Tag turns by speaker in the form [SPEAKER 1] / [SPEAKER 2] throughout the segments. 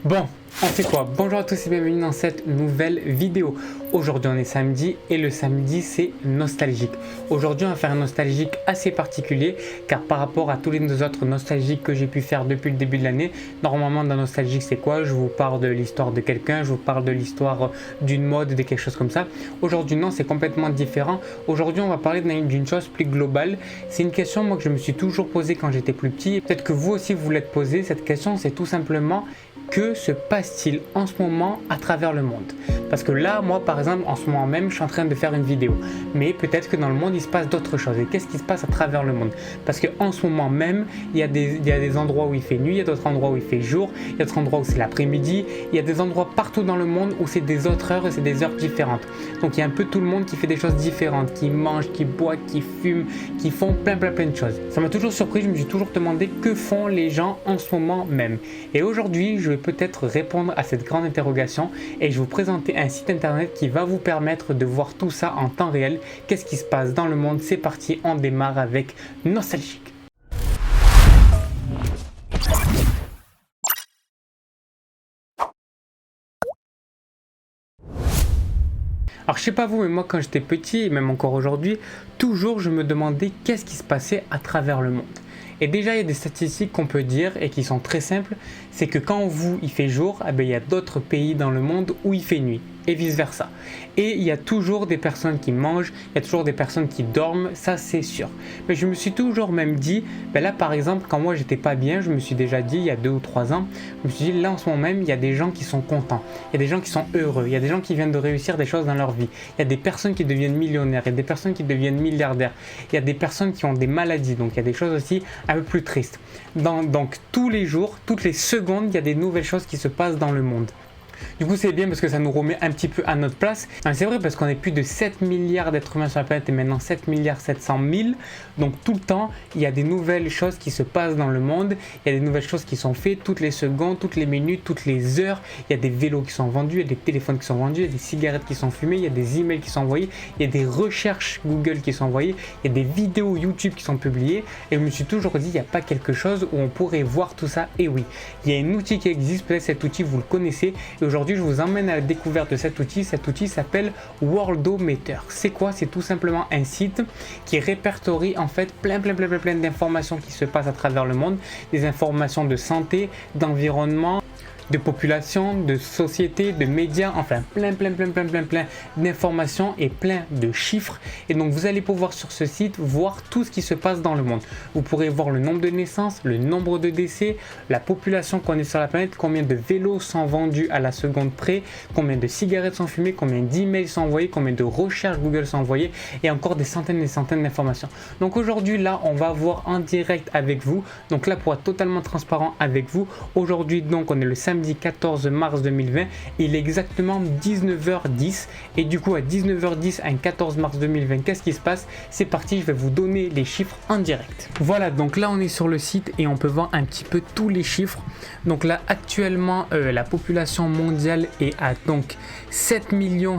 [SPEAKER 1] Bon, on fait quoi? Bonjour à tous et bienvenue dans cette nouvelle vidéo. Aujourd'hui on est samedi et le samedi c'est nostalgique. Aujourd'hui on va faire un nostalgique assez particulier car par rapport à tous les autres nostalgiques que j'ai pu faire depuis le début de l'année, normalement dans nostalgique c'est quoi? Je vous parle de l'histoire de quelqu'un, je vous parle de l'histoire d'une mode, de quelque chose comme ça. Aujourd'hui non, c'est complètement différent. Aujourd'hui on va parler d'une chose plus globale. C'est une question moi que je me suis toujours posée quand j'étais plus petit. Peut-être que vous aussi vous l'êtes posée. Cette question c'est tout simplement: que se passe-t-il en ce moment à travers le monde? Parce que là, moi par exemple, en ce moment même, je suis en train de faire une vidéo. Mais peut-être que dans le monde, il se passe d'autres choses. Et qu'est-ce qui se passe à travers le monde? Parce qu'en ce moment même, il y a des endroits où il fait nuit, il y a d'autres endroits où il fait jour, il y a d'autres endroits où c'est l'après-midi, il y a des endroits partout dans le monde où c'est des autres heures et c'est des heures différentes. Donc il y a un peu tout le monde qui fait des choses différentes, qui mange, qui boit, qui fume, qui font plein de choses. Ça m'a toujours surpris, je me suis toujours demandé que font les gens en ce moment même. Et aujourd'hui, je vais peut-être répondre à cette grande interrogation et je vais vous présenter un site internet qui va vous permettre de voir tout ça en temps réel. Qu'est-ce qui se passe dans le monde? C'est parti, on démarre avec Nostalgique. Alors je sais pas vous, mais moi quand j'étais petit, et même encore aujourd'hui, toujours je me demandais qu'est-ce qui se passait à travers le monde. Et déjà, il y a des statistiques qu'on peut dire et qui sont très simples, c'est que quand vous, il fait jour, il y a d'autres pays dans le monde où il fait nuit, et vice versa. Et il y a toujours des personnes qui mangent, il y a toujours des personnes qui dorment, ça c'est sûr. Mais je me suis toujours même dit, là par exemple, quand moi j'étais pas bien, je me suis déjà dit, il y a 2 ou 3 ans, je me suis dit, là en ce moment même, il y a des gens qui sont contents, il y a des gens qui sont heureux, il y a des gens qui viennent de réussir des choses dans leur vie, il y a des personnes qui deviennent millionnaires, il y a des personnes qui deviennent milliardaires, il y a des personnes qui ont des maladies, donc il y a des choses aussi un peu plus triste. Donc tous les jours, toutes les secondes, il y a des nouvelles choses qui se passent dans le monde. Du coup c'est bien parce que ça nous remet un petit peu à notre place. C'est vrai parce qu'on est plus de 7 milliards d'êtres humains sur la planète et maintenant 7 milliards 700 000. Donc tout le temps il y a des nouvelles choses qui se passent dans le monde. Il y a des nouvelles choses qui sont faites toutes les secondes, toutes les minutes, toutes les heures. Il y a des vélos qui sont vendus, il y a des téléphones qui sont vendus, il y a des cigarettes qui sont fumées, il y a des emails qui sont envoyés, il y a des recherches Google qui sont envoyées, il y a des vidéos YouTube qui sont publiées. Et je me suis toujours dit, il n'y a pas quelque chose où on pourrait voir tout ça. Et oui, il y a un outil qui existe, peut-être cet outil vous le connaissez. Et aujourd'hui je vous emmène à la découverte de cet outil. Cet outil s'appelle Worldometer. C'est quoi? C'est tout simplement un site qui répertorie en fait plein d'informations qui se passent à travers le monde, des informations de santé, d'environnement, de population, de société, de médias, enfin plein d'informations et plein de chiffres. Et donc vous allez pouvoir sur ce site voir tout ce qui se passe dans le monde. Vous pourrez voir le nombre de naissances, le nombre de décès, la population qu'on est sur la planète, combien de vélos sont vendus à la seconde près, combien de cigarettes sont fumées, combien d'emails sont envoyés, combien de recherches Google sont envoyées et encore des centaines et des centaines d'informations. Donc aujourd'hui là on va voir en direct avec vous. Donc là pour être totalement transparent avec vous, aujourd'hui donc on est le samedi 14 mars 2020, il est exactement 19h10 et du coup à 19h10 un 14 mars 2020, qu'est-ce qui se passe? C'est parti, je vais vous donner les chiffres en direct. Voilà, donc là on est sur le site et on peut voir un petit peu tous les chiffres. Donc là actuellement la population mondiale est à donc 7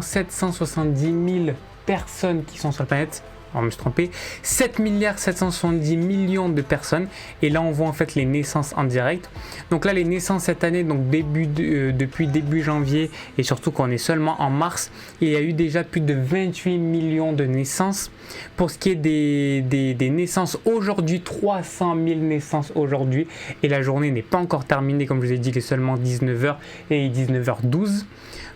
[SPEAKER 1] 770 000 personnes qui sont sur la planète. On me suis trompé, 7 770 millions de personnes. Et là on voit en fait les naissances en direct. Donc là les naissances cette année, donc depuis début janvier et surtout qu'on est seulement en mars, il y a eu déjà plus de 28 millions de naissances. Pour ce qui est des naissances aujourd'hui, 300 000 naissances aujourd'hui. Et la journée n'est pas encore terminée, comme je vous ai dit, il est seulement 19h et 19h12.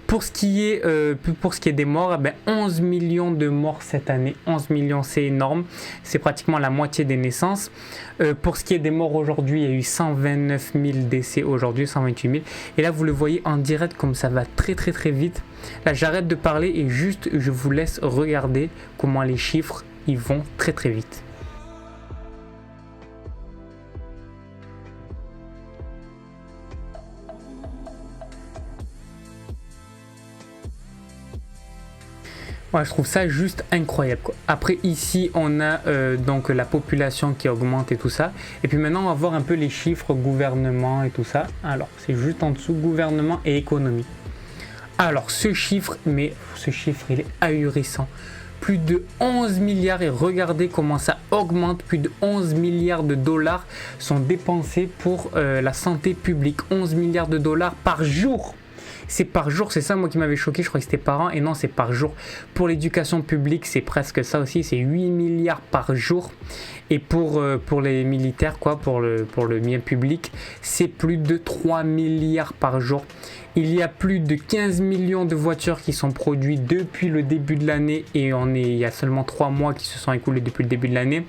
[SPEAKER 1] Pour ce qui est des morts, 11 millions de morts cette année. 11 millions, c'est énorme. C'est pratiquement la moitié des naissances. Pour ce qui est des morts aujourd'hui, il y a eu 129 000 décès aujourd'hui, 128 000. Et là, vous le voyez en direct comme ça va très vite. Là, j'arrête de parler et juste, je vous laisse regarder comment les chiffres, ils vont très vite. Ouais, je trouve ça juste incroyable, quoi. Après ici on a donc la population qui augmente et tout ça. Et puis maintenant on va voir un peu les chiffres gouvernement et tout ça. Alors c'est juste en dessous gouvernement et économie. Alors ce chiffre il est ahurissant. plus de 11 milliards et regardez comment ça augmente. Plus de 11 milliards de dollars sont dépensés pour la santé publique. 11 milliards de dollars par jour. C'est par jour, c'est ça moi qui m'avait choqué, je crois que c'était par an, et non c'est par jour. Pour l'éducation publique c'est presque ça aussi, c'est 8 milliards par jour. Et pour les militaires, quoi, pour le bien public, c'est plus de 3 milliards par jour. Il y a plus de 15 millions de voitures qui sont produites depuis le début de l'année et il y a seulement 3 mois qui se sont écoulés depuis le début de l'année.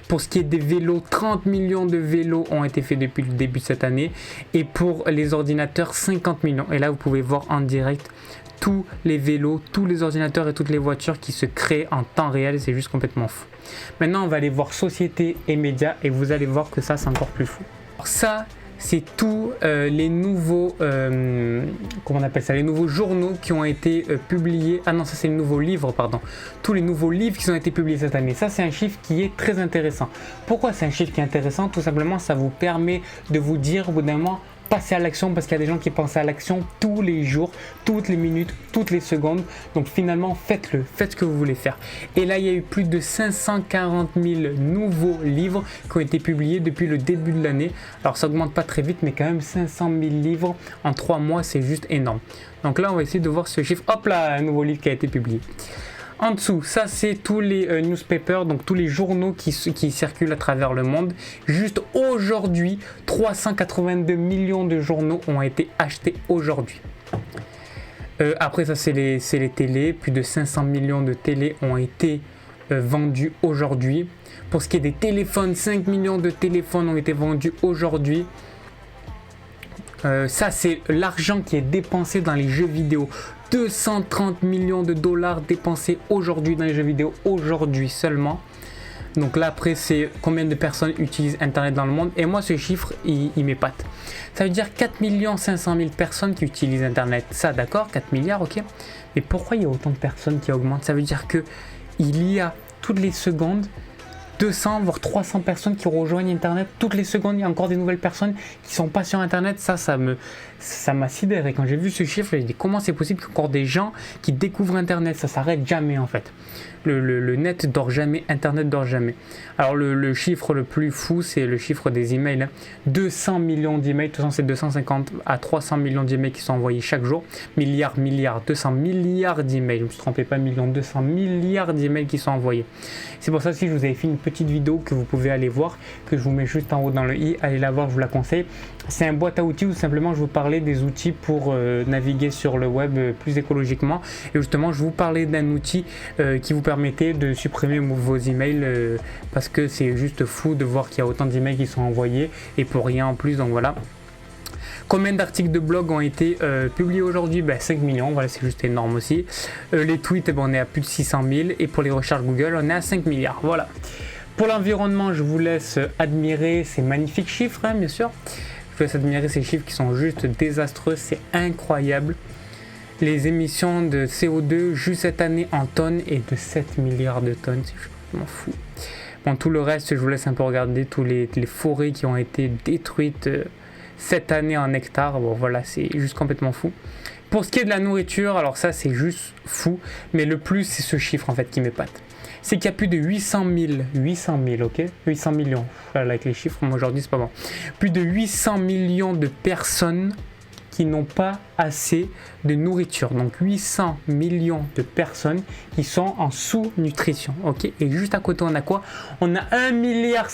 [SPEAKER 1] Pour ce qui est des vélos, 30 millions de vélos ont été faits depuis le début de cette année. Et pour les ordinateurs, 50 millions. Et là, vous pouvez voir en direct tous les vélos, tous les ordinateurs et toutes les voitures qui se créent en temps réel. C'est juste complètement fou. Maintenant, on va aller voir société et médias et vous allez voir que ça, c'est encore plus fou. Alors ça, c'est tous les nouveaux, comment on appelle ça, les nouveaux journaux qui ont été publiés. Ah non, ça c'est les nouveaux livres, pardon. Tous les nouveaux livres qui ont été publiés cette année. Ça, c'est un chiffre qui est très intéressant. Pourquoi c'est un chiffre qui est intéressant? Tout simplement, ça vous permet de vous dire au bout d'un moment, passer à l'action, parce qu'il y a des gens qui pensent à l'action tous les jours, toutes les minutes, toutes les secondes. Donc finalement, faites-le, faites ce que vous voulez faire. Et là, il y a eu plus de 540 000 nouveaux livres qui ont été publiés depuis le début de l'année. Alors ça augmente pas très vite, mais quand même 500 000 livres en 3 mois, c'est juste énorme. Donc là, on va essayer de voir ce chiffre. Hop là, un nouveau livre qui a été publié. En dessous, ça c'est tous les newspapers, donc tous les journaux qui circulent à travers le monde. Juste aujourd'hui, 382 millions de journaux ont été achetés aujourd'hui. Après ça c'est les télés, plus de 500 millions de télés ont été vendus aujourd'hui. Pour ce qui est des téléphones, 5 millions de téléphones ont été vendus aujourd'hui. Ça c'est l'argent qui est dépensé dans les jeux vidéo. 230 millions de dollars dépensés aujourd'hui dans les jeux vidéo, aujourd'hui seulement. Donc là après c'est combien de personnes utilisent internet dans le monde. Et moi ce chiffre il m'épate. Ça veut dire 4 500 000 personnes qui utilisent internet. Ça d'accord, 4 milliards ok. Mais pourquoi il y a autant de personnes qui augmentent? Ça veut dire que il y a toutes les secondes 200 voire 300 personnes qui rejoignent internet. Toutes les secondes il y a encore des nouvelles personnes qui sont pas sur internet. Ça m'a sidéré quand j'ai vu ce chiffre. J'ai dit comment c'est possible qu'il y ait encore des gens qui découvrent internet. Ça s'arrête jamais en fait. Le net dort jamais, internet dort jamais. Alors le chiffre le plus fou c'est le chiffre des emails. 200 millions d'emails, de toute façon c'est 250 à 300 millions d'emails qui sont envoyés chaque jour. Milliards, 200 milliards d'emails. Je me suis trompé, pas millions, 200 milliards d'emails qui sont envoyés. C'est pour ça aussi que je vous avais fait une petite vidéo que vous pouvez aller voir, que je vous mets juste en haut dans le i. Allez la voir, je vous la conseille. C'est un boîte à outils où simplement je vous parlais des outils pour naviguer sur le web plus écologiquement. Et justement je vous parlais d'un outil qui vous permettait de supprimer vos emails parce que c'est juste fou de voir qu'il y a autant d'emails qui sont envoyés et pour rien en plus. Donc voilà. Combien d'articles de blog ont été publiés aujourd'hui? 5 millions, voilà, c'est juste énorme aussi. Les tweets, on est à plus de 600 000 et pour les recherches Google, on est à 5 milliards. Voilà. Pour l'environnement, je vous laisse admirer ces magnifiques chiffres, hein, bien sûr. Je vous laisse admirer ces chiffres qui sont juste désastreux, c'est incroyable. Les émissions de CO2 juste cette année en tonnes est de 7 milliards de tonnes, c'est complètement fou. Bon, tout le reste, je vous laisse un peu regarder tous les forêts qui ont été détruites cette année en hectares. Bon, voilà, c'est juste complètement fou. Pour ce qui est de la nourriture, alors ça, c'est juste fou. Mais le plus, c'est ce chiffre, en fait, qui m'épate. C'est qu'il y a plus de 800 000, ok 800 millions. Voilà, avec les chiffres, moi, aujourd'hui, c'est pas bon. Plus de 800 millions de personnes qui n'ont pas assez de nourriture. Donc 800 millions de personnes qui sont en sous-nutrition. Ok. Et juste à côté, on a quoi? On a 1,7 milliard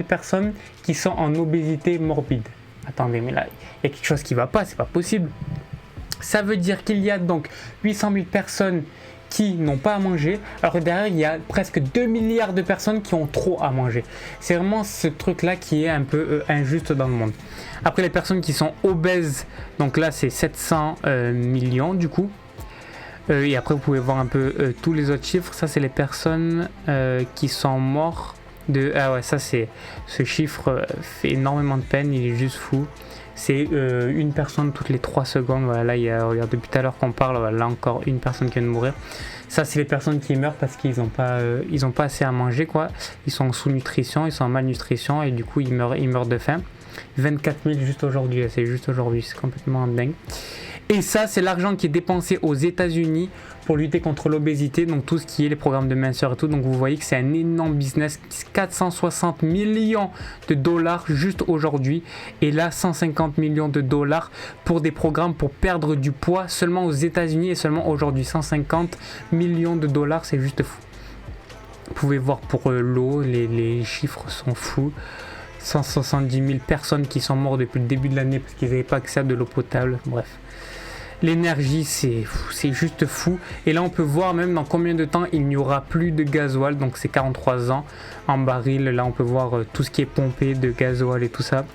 [SPEAKER 1] personnes qui sont en obésité morbide. Attendez, mais là, il y a quelque chose qui ne va pas, c'est pas possible. Ça veut dire qu'il y a donc 800 000 personnes qui n'ont pas à manger, alors que derrière il y a presque 2 milliards de personnes qui ont trop à manger. C'est vraiment ce truc là qui est un peu injuste dans le monde. Après les personnes qui sont obèses, donc là c'est 700 millions du coup. Et après vous pouvez voir un peu tous les autres chiffres. Ça c'est les personnes qui sont mortes de... Ah ouais, ça c'est... Ce chiffre fait énormément de peine, il est juste fou. C'est une personne toutes les 3 secondes. Voilà, là, il y a, regarde, depuis tout à l'heure qu'on parle, voilà, là encore une personne qui vient de mourir. Ça, c'est les personnes qui meurent parce qu'ils n'ont pas assez à manger, quoi. Ils sont en sous-nutrition, ils sont en malnutrition et du coup, ils meurent de faim. 24 000 juste aujourd'hui, c'est juste aujourd'hui, c'est complètement dingue. Et ça, c'est l'argent qui est dépensé aux États-Unis pour lutter contre l'obésité, donc tout ce qui est les programmes de minceur et tout. Donc vous voyez que c'est un énorme business, 460 millions de dollars juste aujourd'hui. Et là, 150 millions de dollars pour des programmes pour perdre du poids seulement aux États-Unis et seulement aujourd'hui. 150 millions de dollars, c'est juste fou. Vous pouvez voir pour l'eau, les chiffres sont fous. 170 000 personnes qui sont mortes depuis le début de l'année parce qu'ils n'avaient pas accès à de l'eau potable. Bref. L'énergie, c'est juste fou. Et là, on peut voir même dans combien de temps il n'y aura plus de gasoil. Donc, c'est 43 ans en baril. Là, on peut voir tout ce qui est pompé de gasoil et tout ça.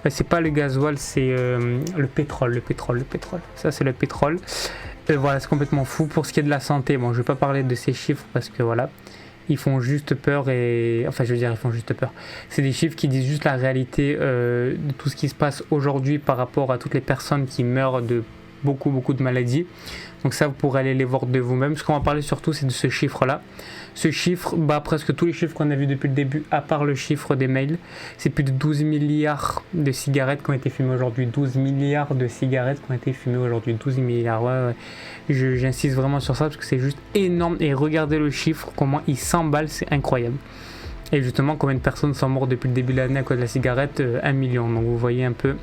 [SPEAKER 1] C'est pas le gasoil, c'est le pétrole. Ça, c'est le pétrole. Voilà, c'est complètement fou. Pour ce qui est de la santé, bon, je vais pas parler de ces chiffres parce que voilà, ils font juste peur et... Enfin, je veux dire, ils font juste peur. C'est des chiffres qui disent juste la réalité de tout ce qui se passe aujourd'hui par rapport à toutes les personnes qui meurent de beaucoup de maladies. Donc ça, vous pourrez aller les voir de vous-même. Ce qu'on va parler surtout, c'est de ce chiffre-là. Ce chiffre, presque tous les chiffres qu'on a vus depuis le début, à part le chiffre des mails, c'est plus de 12 milliards de cigarettes qui ont été fumées aujourd'hui. 12 milliards de cigarettes qui ont été fumées aujourd'hui. 12 milliards, ouais. J'insiste vraiment sur ça parce que c'est juste énorme. Et regardez le chiffre, comment il s'emballe, c'est incroyable. Et justement, combien de personnes sont mortes depuis le début de l'année à cause de la cigarette? 1 million. Donc vous voyez un peu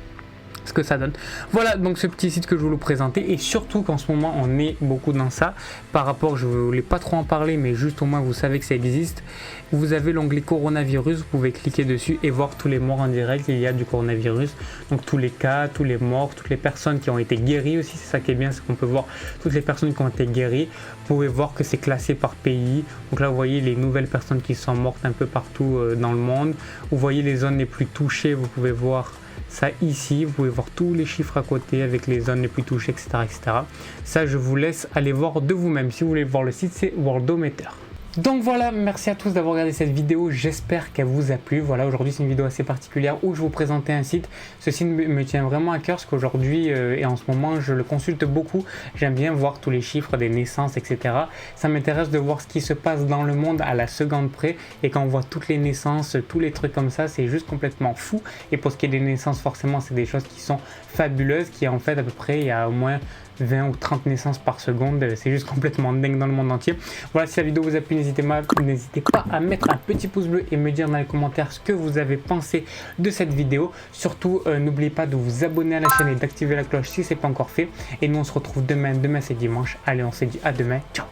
[SPEAKER 1] ce que ça donne. Voilà donc ce petit site que je voulais vous présenter, et surtout qu'en ce moment on est beaucoup dans ça par rapport, je voulais pas trop en parler mais juste au moins vous savez que ça existe. Vous avez l'onglet coronavirus, vous pouvez cliquer dessus et voir tous les morts en direct. Il y a du coronavirus, donc tous les cas, tous les morts, toutes les personnes qui ont été guéries aussi. C'est ça qui est bien, c'est qu'on peut voir toutes les personnes qui ont été guéries. Vous pouvez voir que c'est classé par pays. Donc là vous voyez les nouvelles personnes qui sont mortes un peu partout dans le monde. Vous voyez les zones les plus touchées, vous pouvez voir ça ici, vous pouvez voir tous les chiffres à côté avec les zones les plus touchées, etc. Ça, je vous laisse aller voir de vous-même. Si vous voulez voir le site, c'est Worldometer. Donc voilà, merci à tous d'avoir regardé cette vidéo, j'espère qu'elle vous a plu. Voilà, aujourd'hui c'est une vidéo assez particulière où je vous présentais un site. Ce site me tient vraiment à cœur parce qu'aujourd'hui et en ce moment je le consulte beaucoup. J'aime bien voir tous les chiffres des naissances, etc. Ça m'intéresse de voir ce qui se passe dans le monde à la seconde près, et quand on voit toutes les naissances, tous les trucs comme ça, c'est juste complètement fou. Et pour ce qui est des naissances, forcément c'est des choses qui sont fabuleuses, qui en fait à peu près il y a au moins 20 ou 30 naissances par seconde, c'est juste complètement dingue dans le monde entier. Voilà, si la vidéo vous a plu, n'hésitez pas à mettre un petit pouce bleu et me dire dans les commentaires ce que vous avez pensé de cette vidéo. Surtout, n'oubliez pas de vous abonner à la chaîne et d'activer la cloche si ce n'est pas encore fait. Et nous, on se retrouve demain c'est dimanche. Allez, on se dit à demain, ciao.